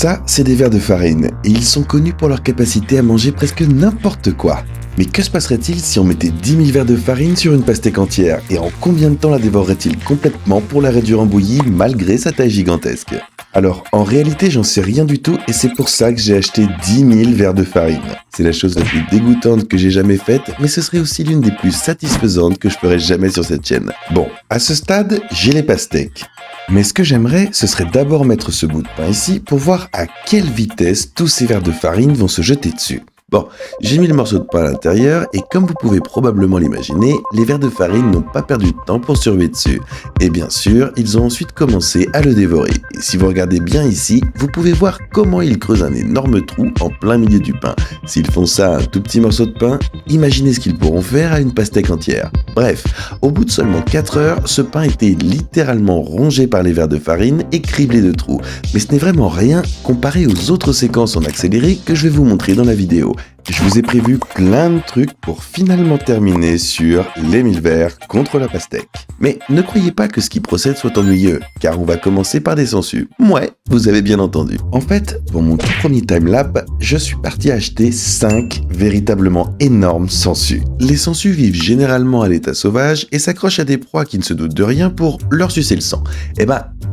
Ça, c'est des vers de farine, et ils sont connus pour leur capacité à manger presque n'importe quoi. Mais que se passerait-il si on mettait 10 000 vers de farine sur une pastèque entière, et en combien de temps la dévorerait-il complètement pour la réduire en bouillie malgré sa taille gigantesque? Alors, en réalité, j'en sais rien du tout, et c'est pour ça que j'ai acheté 10 000 vers de farine. C'est la chose la plus dégoûtante que j'ai jamais faite, mais ce serait aussi l'une des plus satisfaisantes que je ferai jamais sur cette chaîne. Bon, à ce stade, j'ai les pastèques. Mais ce que j'aimerais, ce serait d'abord mettre ce bout de pain ici pour voir à quelle vitesse tous ces vers de farine vont se jeter dessus. Bon, j'ai mis le morceau de pain à l'intérieur et comme vous pouvez probablement l'imaginer, les vers de farine n'ont pas perdu de temps pour survivre dessus. Et bien sûr, ils ont ensuite commencé à le dévorer. Et si vous regardez bien ici, vous pouvez voir comment ils creusent un énorme trou en plein milieu du pain. S'ils font ça à un tout petit morceau de pain, imaginez ce qu'ils pourront faire à une pastèque entière. Bref, au bout de seulement 4 heures, ce pain était littéralement rongé par les vers de farine et criblé de trous. Mais ce n'est vraiment rien comparé aux autres séquences en accéléré que je vais vous montrer dans la vidéo. Je vous ai prévu plein de trucs pour finalement terminer sur les 1000 vers contre la pastèque. Mais ne croyez pas que ce qui procède soit ennuyeux, car on va commencer par des sangsues. Ouais, vous avez bien entendu. En fait, pour mon tout premier timelapse, je suis parti acheter 5 véritablement énormes sangsues. Les sangsues vivent généralement à l'état sauvage et s'accrochent à des proies qui ne se doutent de rien pour leur sucer le sang. Et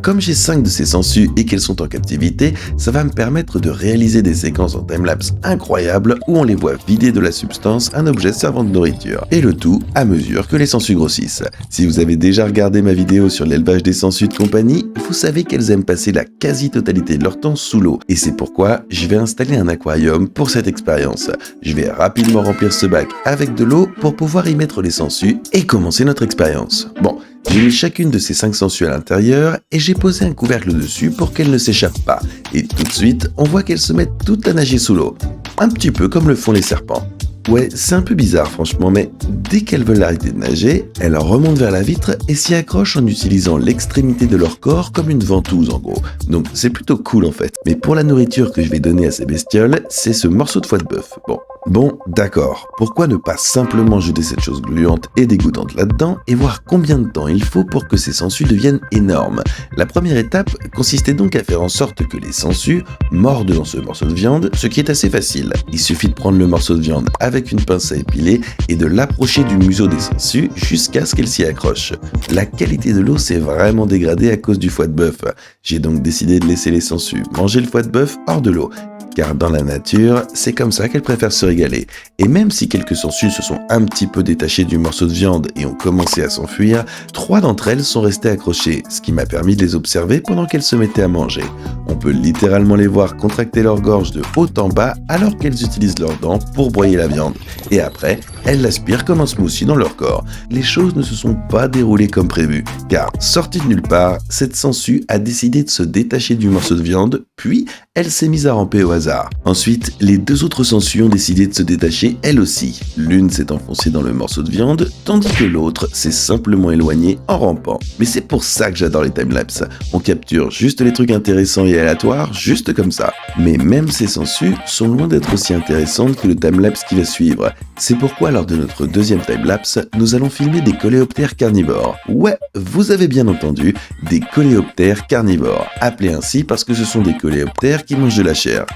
comme j'ai 5 de ces sangsues et qu'elles sont en captivité, ça va me permettre de réaliser des séquences en timelapse incroyables où on les voit vider de la substance un objet servant de nourriture. Et le tout à mesure que les sangsues grossissent. Si vous avez déjà regardé ma vidéo sur l'élevage des sangsues de compagnie, vous savez qu'elles aiment passer la quasi-totalité de leur temps sous l'eau. Et c'est pourquoi je vais installer un aquarium pour cette expérience. Je vais rapidement remplir ce bac avec de l'eau pour pouvoir y mettre les sangsues et commencer notre expérience. Bon, j'ai mis chacune de ces 5 sangsues à l'intérieur et j'ai posé un couvercle dessus pour qu'elles ne s'échappent pas. Et tout de suite, on voit qu'elles se mettent toutes à nager sous l'eau. Un petit peu comme le font les serpents. Ouais, c'est un peu bizarre franchement, mais dès qu'elles veulent arrêter de nager, elles remontent vers la vitre et s'y accrochent en utilisant l'extrémité de leur corps comme une ventouse en gros. Donc c'est plutôt cool en fait. Mais pour la nourriture que je vais donner à ces bestioles, c'est ce morceau de foie de bœuf. Bon, d'accord. Pourquoi ne pas simplement jeter cette chose gluante et dégoûtante là-dedans et voir combien de temps il faut pour que ces sangsues deviennent énormes? La première étape consistait donc à faire en sorte que les sangsues mordent dans ce morceau de viande, ce qui est assez facile. Il suffit de prendre le morceau de viande avec une pince à épiler et de l'approcher du museau des sangsues jusqu'à ce qu'elles s'y accrochent. La qualité de l'eau s'est vraiment dégradée à cause du foie de bœuf. J'ai donc décidé de laisser les sangsues manger le foie de bœuf hors de l'eau. Car dans la nature, c'est comme ça qu'elles préfèrent se régaler. Et même si quelques sangsues se sont un petit peu détachées du morceau de viande et ont commencé à s'enfuir, 3 d'entre elles sont restées accrochées, ce qui m'a permis de les observer pendant qu'elles se mettaient à manger. On peut littéralement les voir contracter leur gorge de haut en bas alors qu'elles utilisent leurs dents pour broyer la viande. Et après, elles l'aspirent comme un smoothie dans leur corps. Les choses ne se sont pas déroulées comme prévu, car sortie de nulle part, cette sangsue a décidé de se détacher du morceau de viande, puis elle s'est mise à ramper au hasard. Ensuite, les 2 autres sangsues ont décidé de se détacher elles aussi. L'une s'est enfoncée dans le morceau de viande, tandis que l'autre s'est simplement éloignée en rampant. Mais c'est pour ça que j'adore les timelapses. On capture juste les trucs intéressants et aléatoires, juste comme ça. Mais même ces sangsues sont loin d'être aussi intéressantes que le timelapse qui va suivre. C'est pourquoi lors de notre deuxième timelapse, nous allons filmer des coléoptères carnivores. Ouais, vous avez bien entendu, des coléoptères carnivores, appelés ainsi parce que ce sont des coléoptères qui mangent de la chair.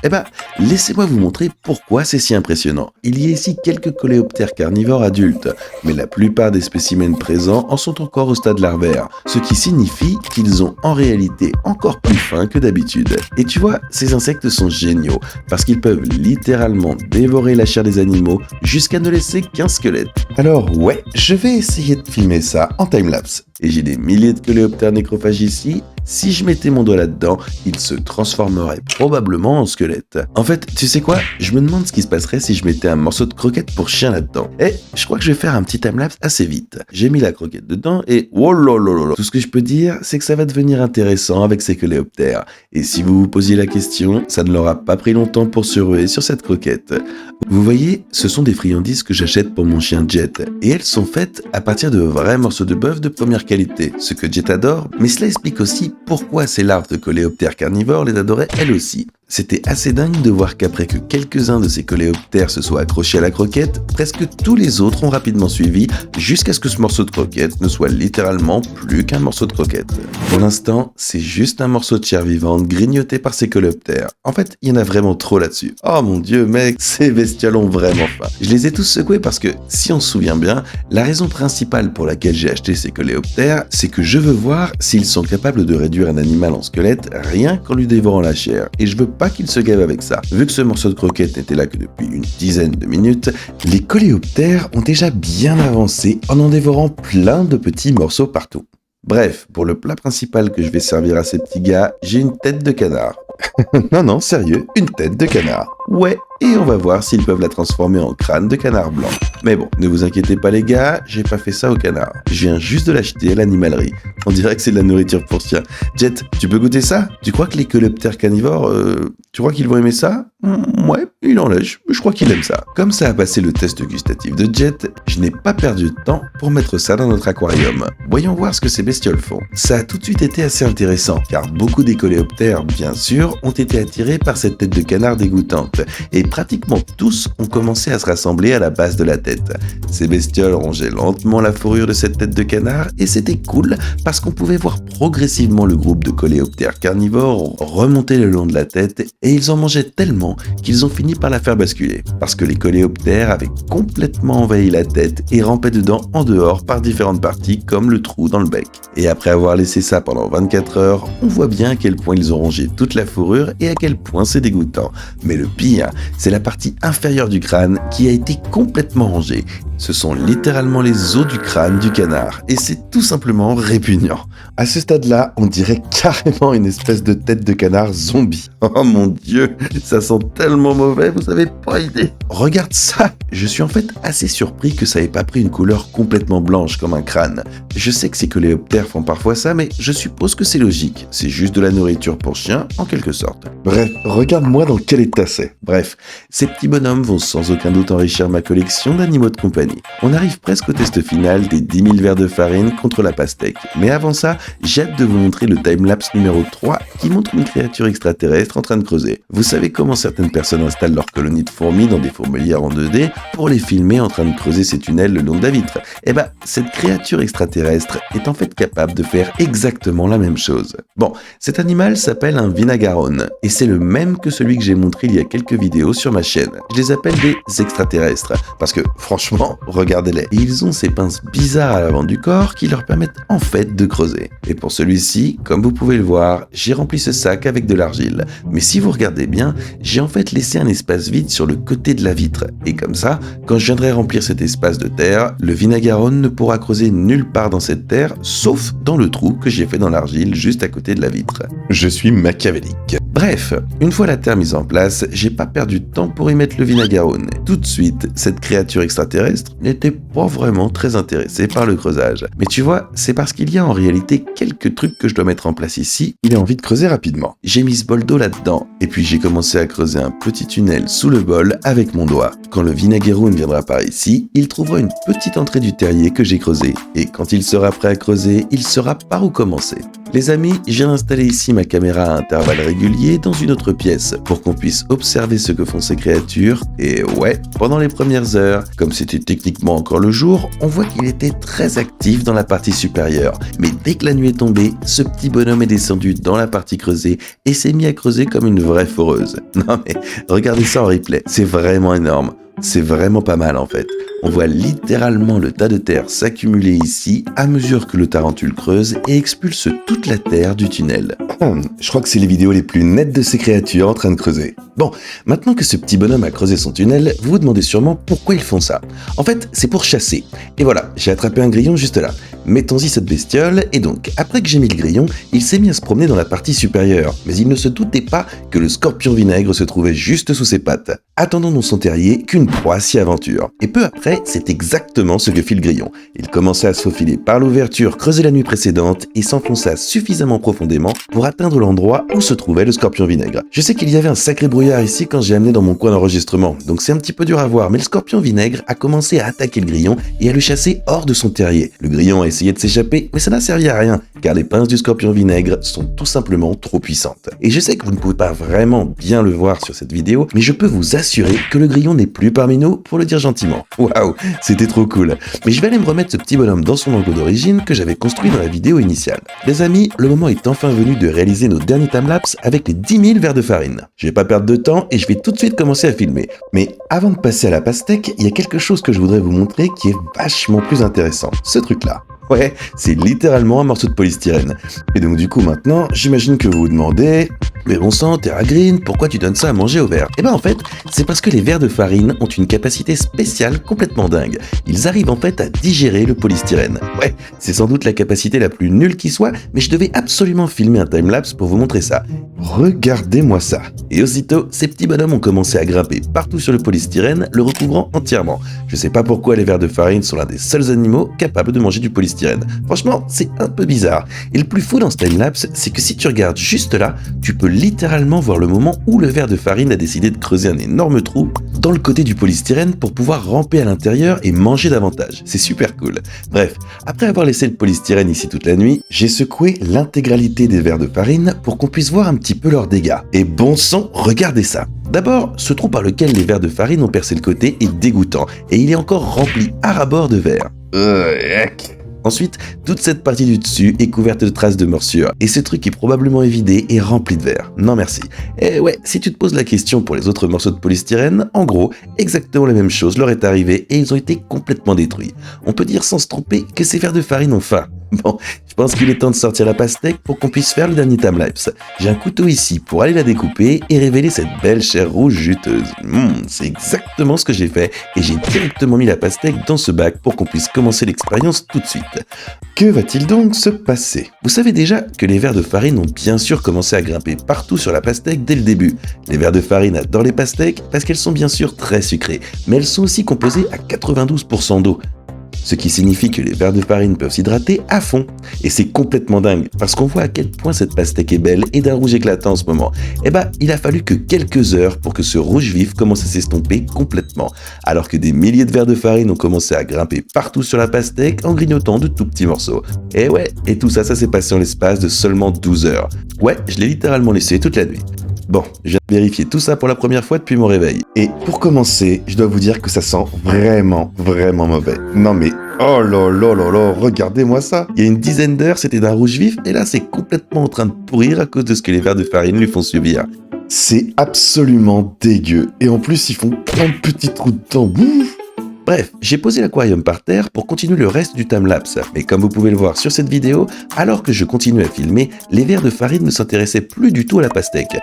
Laissez-moi vous montrer pourquoi c'est si impressionnant. Il y a ici quelques coléoptères carnivores adultes, mais la plupart des spécimens présents en sont encore au stade larvaire, ce qui signifie qu'ils ont en réalité encore plus faim que d'habitude. Et tu vois, ces insectes sont géniaux, parce qu'ils peuvent littéralement dévorer la chair des animaux jusqu'à ne laisser qu'un squelette. Alors ouais, je vais essayer de filmer ça en timelapse. Et j'ai des milliers de coléoptères nécrophages ici. Si je mettais mon doigt là-dedans, il se transformerait probablement en squelette. En fait, tu sais quoi? Je me demande ce qui se passerait si je mettais un morceau de croquette pour chien là-dedans. Et je crois que je vais faire un petit timelapse assez vite. J'ai mis la croquette dedans et oh là là là. Tout ce que je peux dire, c'est que ça va devenir intéressant avec ces coléoptères. Et si vous vous posiez la question, ça ne leur a pas pris longtemps pour se ruer sur cette croquette. Vous voyez, ce sont des friandises que j'achète pour mon chien Jet. Et elles sont faites à partir de vrais morceaux de bœuf de première qualité, ce que Jet adore, mais cela explique aussi pourquoi ces larves de coléoptères carnivores les adoraient elles aussi. C'était assez dingue de voir qu'après que quelques-uns de ces coléoptères se soient accrochés à la croquette, presque tous les autres ont rapidement suivi jusqu'à ce que ce morceau de croquette ne soit littéralement plus qu'un morceau de croquette. Pour l'instant, c'est juste un morceau de chair vivante grignoté par ces coléoptères. En fait, il y en a vraiment trop là-dessus. Oh mon dieu mec, ces bestioles ont vraiment faim. Je les ai tous secoués parce que, si on se souvient bien, la raison principale pour laquelle j'ai acheté ces coléoptères, c'est que je veux voir s'ils sont capables de réduire un animal en squelette rien qu'en lui dévorant la chair. Et je veux pas qu'ils se gavent avec ça. Vu que ce morceau de croquette n'était là que depuis une dizaine de minutes, les coléoptères ont déjà bien avancé en dévorant plein de petits morceaux partout. Bref, pour le plat principal que je vais servir à ces petits gars, j'ai une tête de canard. Non, sérieux, une tête de canard. Ouais, et on va voir s'ils peuvent la transformer en crâne de canard blanc. Mais bon, ne vous inquiétez pas les gars, j'ai pas fait ça au canard. Je viens juste de l'acheter à l'animalerie. On dirait que c'est de la nourriture pour chien. Jet, tu peux goûter ça? Tu crois que les coléoptères carnivores, tu crois qu'ils vont aimer ça? Ouais, il en lèche, je crois qu'il aime ça. Comme ça a passé le test gustatif de Jet, je n'ai pas perdu de temps pour mettre ça dans notre aquarium. Voyons voir ce que ces bestioles font. Ça a tout de suite été assez intéressant, car beaucoup des coléoptères, bien sûr, ont été attirés par cette tête de canard dégoûtante, et pratiquement tous ont commencé à se rassembler à la base de la tête. Ces bestioles rongeaient lentement la fourrure de cette tête de canard, et c'était cool parce qu'on pouvait voir progressivement le groupe de coléoptères carnivores remonter le long de la tête, et ils en mangeaient tellement qu'ils ont fini par la faire basculer, parce que les coléoptères avaient complètement envahi la tête et rampaient dedans en dehors par différentes parties comme le trou dans le bec. Et après avoir laissé ça pendant 24 heures, on voit bien à quel point ils ont rongé toute la fourrure et à quel point c'est dégoûtant. Mais le pire, c'est la partie inférieure du crâne qui a été complètement rongée. Ce sont littéralement les os du crâne du canard, et c'est tout simplement répugnant. À ce stade-là, on dirait carrément une espèce de tête de canard zombie. Oh mon dieu, ça sent tellement mauvais, vous avez pas idée. Regarde ça, je suis en fait assez surpris que ça ait pas pris une couleur complètement blanche comme un crâne. Je sais que ces coléoptères font parfois ça, mais je suppose que c'est logique. C'est juste de la nourriture pour chiens, en quelque sorte. Bref, regarde-moi dans quel état c'est. Bref, ces petits bonhommes vont sans aucun doute enrichir ma collection d'animaux de compagnie. On arrive presque au test final des 10 000 verres de farine contre la pastèque. Mais avant ça, j'ai hâte de vous montrer le timelapse numéro 3 qui montre une créature extraterrestre en train de creuser. Vous savez comment certaines personnes installent leur colonie de fourmis dans des fourmilières en 2D pour les filmer en train de creuser ces tunnels le long de la vitre? Eh ben, cette créature extraterrestre est en fait capable de faire exactement la même chose. Bon, cet animal s'appelle un Vinagarone et c'est le même que celui que j'ai montré il y a quelques vidéos sur ma chaîne. Je les appelle des extraterrestres parce que franchement, regardez-les. Et ils ont ces pinces bizarres à l'avant du corps qui leur permettent en fait de creuser. Et pour celui-ci, comme vous pouvez le voir, j'ai rempli ce sac avec de l'argile. Mais si vous regardez bien, j'ai en fait laissé un espace vide sur le côté de la vitre. Et comme ça, quand je viendrai remplir cet espace de terre, le Vinagarone ne pourra creuser nulle part dans cette terre, sauf dans le trou que j'ai fait dans l'argile juste à côté de la vitre. Je suis machiavélique. Bref, une fois la terre mise en place, j'ai pas perdu de temps pour y mettre le Vinagarone. Tout de suite, cette créature extraterrestre n'était pas vraiment très intéressée par le creusage. Mais tu vois, c'est parce qu'il y a en réalité quelques trucs que je dois mettre en place ici, il a envie de creuser rapidement. J'ai mis ce bol d'eau là-dedans, et puis j'ai commencé à creuser un petit tunnel sous le bol avec mon doigt. Quand le Vinagarone viendra par ici, il trouvera une petite entrée du terrier que j'ai creusé, et quand il sera prêt à creuser, il saura par où commencer. Les amis, j'ai installé ici ma caméra à intervalles réguliers dans une autre pièce pour qu'on puisse observer ce que font ces créatures. Et ouais, pendant les premières heures, comme c'était techniquement encore le jour, on voit qu'il était très actif dans la partie supérieure. Mais dès que la nuit est tombée, ce petit bonhomme est descendu dans la partie creusée et s'est mis à creuser comme une vraie foreuse. Non mais, regardez ça en replay, c'est vraiment énorme. C'est vraiment pas mal en fait. On voit littéralement le tas de terre s'accumuler ici à mesure que le tarentule creuse et expulse toute la terre du tunnel. Je crois que c'est les vidéos les plus nettes de ces créatures en train de creuser. Bon, maintenant que ce petit bonhomme a creusé son tunnel, vous vous demandez sûrement pourquoi ils font ça. En fait, c'est pour chasser. Et voilà, j'ai attrapé un grillon juste là. Mettons-y cette bestiole, et donc, après que j'ai mis le grillon, il s'est mis à se promener dans la partie supérieure. Mais il ne se doutait pas que le scorpion vinaigre se trouvait juste sous ses pattes, attendant dans son terrier qu'une proie s'y aventure. Et peu après, c'est exactement ce que fit le grillon. Il commença à se faufiler par l'ouverture creusée la nuit précédente et s'enfonça suffisamment profondément pour atteindre l'endroit où se trouvait le scorpion vinaigre. Je sais qu'il y avait un sacré brouillard ici quand j'ai amené dans mon coin d'enregistrement, donc c'est un petit peu dur à voir, mais le scorpion vinaigre a commencé à attaquer le grillon et à le chasser hors de son terrier. Le grillon a essayé de s'échapper, mais ça n'a servi à rien, car les pinces du scorpion vinaigre sont tout simplement trop puissantes. Et je sais que vous ne pouvez pas vraiment bien le voir sur cette vidéo, mais je peux vous assurer que le grillon n'est plus parmi nous, pour le dire gentiment. Waouh, c'était trop cool. Mais je vais aller me remettre ce petit bonhomme dans son enclos d'origine que j'avais construit dans la vidéo initiale. Les amis, le moment est enfin venu de réaliser nos derniers timelapses avec les 10 000 verres de farine. Je vais pas perdre de temps et je vais tout de suite commencer à filmer. Mais avant de passer à la pastèque, il y a quelque chose que je voudrais vous montrer qui est vachement plus intéressant. Ce truc-là. Ouais, c'est littéralement un morceau de polystyrène. Et donc du coup maintenant, j'imagine que vous vous demandez... Mais bon sang, Terra Green, pourquoi tu donnes ça à manger aux vers? Eh ben en fait, c'est parce que les vers de farine ont une capacité spéciale complètement dingue. Ils arrivent en fait à digérer le polystyrène. Ouais, c'est sans doute la capacité la plus nulle qui soit, mais je devais absolument filmer un timelapse pour vous montrer ça. Regardez-moi ça. Et aussitôt, ces petits bonhommes ont commencé à grimper partout sur le polystyrène, le recouvrant entièrement. Je sais pas pourquoi les vers de farine sont l'un des seuls animaux capables de manger du polystyrène. Franchement, c'est un peu bizarre. Et le plus fou dans ce timelapse, c'est que si tu regardes juste là, tu peux littéralement voir le moment où le ver de farine a décidé de creuser un énorme trou dans le côté du polystyrène pour pouvoir ramper à l'intérieur et manger davantage. C'est super cool. Bref, après avoir laissé le polystyrène ici toute la nuit, j'ai secoué l'intégralité des vers de farine pour qu'on puisse voir un petit peu leurs dégâts. Et bon sang, regardez ça. D'abord, ce trou par lequel les vers de farine ont percé le côté est dégoûtant et il est encore rempli à ras-bord de vers. Ensuite, toute cette partie du dessus est couverte de traces de morsure, et ce truc est probablement évidé et rempli de verre. Non merci. Et ouais, si tu te poses la question pour les autres morceaux de polystyrène, en gros, exactement la même chose leur est arrivée et ils ont été complètement détruits. On peut dire sans se tromper que ces vers de farine ont faim. Bon, je pense qu'il est temps de sortir la pastèque pour qu'on puisse faire le dernier timelapse. J'ai un couteau ici pour aller la découper et révéler cette belle chair rouge juteuse. C'est exactement ce que j'ai fait et j'ai directement mis la pastèque dans ce bac pour qu'on puisse commencer l'expérience tout de suite. Que va-t-il donc se passer? Vous savez déjà que les vers de farine ont bien sûr commencé à grimper partout sur la pastèque dès le début. Les vers de farine adorent les pastèques parce qu'elles sont bien sûr très sucrées, mais elles sont aussi composées à 92% d'eau. Ce qui signifie que les vers de farine peuvent s'hydrater à fond. Et c'est complètement dingue, parce qu'on voit à quel point cette pastèque est belle et d'un rouge éclatant en ce moment. Eh ben, il a fallu que quelques heures pour que ce rouge vif commence à s'estomper complètement, alors que des milliers de vers de farine ont commencé à grimper partout sur la pastèque en grignotant de tout petits morceaux. Et ouais, et tout ça s'est passé en l'espace de seulement 12 heures. Ouais, je l'ai littéralement laissé toute la nuit. Bon, je viens de vérifier tout ça pour la première fois depuis mon réveil. Et pour commencer, je dois vous dire que ça sent vraiment mauvais. Non mais, oh là là là là, regardez-moi ça. Il y a une dizaine d'heures, c'était d'un rouge vif, et là, c'est complètement en train de pourrir à cause de ce que les vers de farine lui font subir. C'est absolument dégueu. Et en plus, ils font plein de petits trous dedans. Ouf. Bref, j'ai posé l'aquarium par terre pour continuer le reste du timelapse, mais comme vous pouvez le voir sur cette vidéo, alors que je continuais à filmer, les vers de farine ne s'intéressaient plus du tout à la pastèque.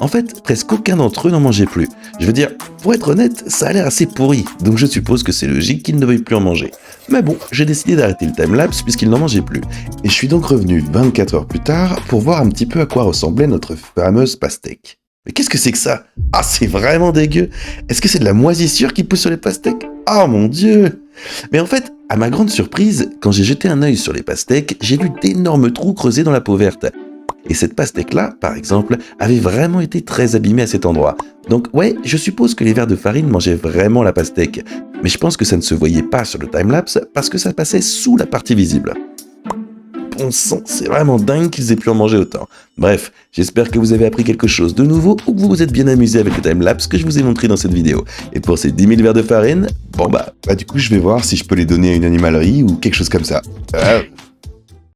En fait, presque aucun d'entre eux n'en mangeait plus. Je veux dire, pour être honnête, ça a l'air assez pourri, donc je suppose que c'est logique qu'ils ne veuillent plus en manger. Mais bon, j'ai décidé d'arrêter le timelapse puisqu'ils n'en mangeaient plus. Et je suis donc revenu 24 heures plus tard pour voir un petit peu à quoi ressemblait notre fameuse pastèque. Mais qu'est-ce que c'est que ça? Ah, c'est vraiment dégueu! Est-ce que c'est de la moisissure qui pousse sur les pastèques? Oh mon dieu! Mais en fait, à ma grande surprise, quand j'ai jeté un œil sur les pastèques, j'ai vu d'énormes trous creusés dans la peau verte. Et cette pastèque-là, par exemple, avait vraiment été très abîmée à cet endroit. Donc ouais, je suppose que les vers de farine mangeaient vraiment la pastèque. Mais je pense que ça ne se voyait pas sur le timelapse parce que ça passait sous la partie visible. Bon sang, c'est vraiment dingue qu'ils aient pu en manger autant. Bref, j'espère que vous avez appris quelque chose de nouveau ou que vous vous êtes bien amusé avec le timelapse que je vous ai montré dans cette vidéo. Et pour ces 10 000 vers de farine, bon bah du coup je vais voir si je peux les donner à une animalerie ou quelque chose comme ça.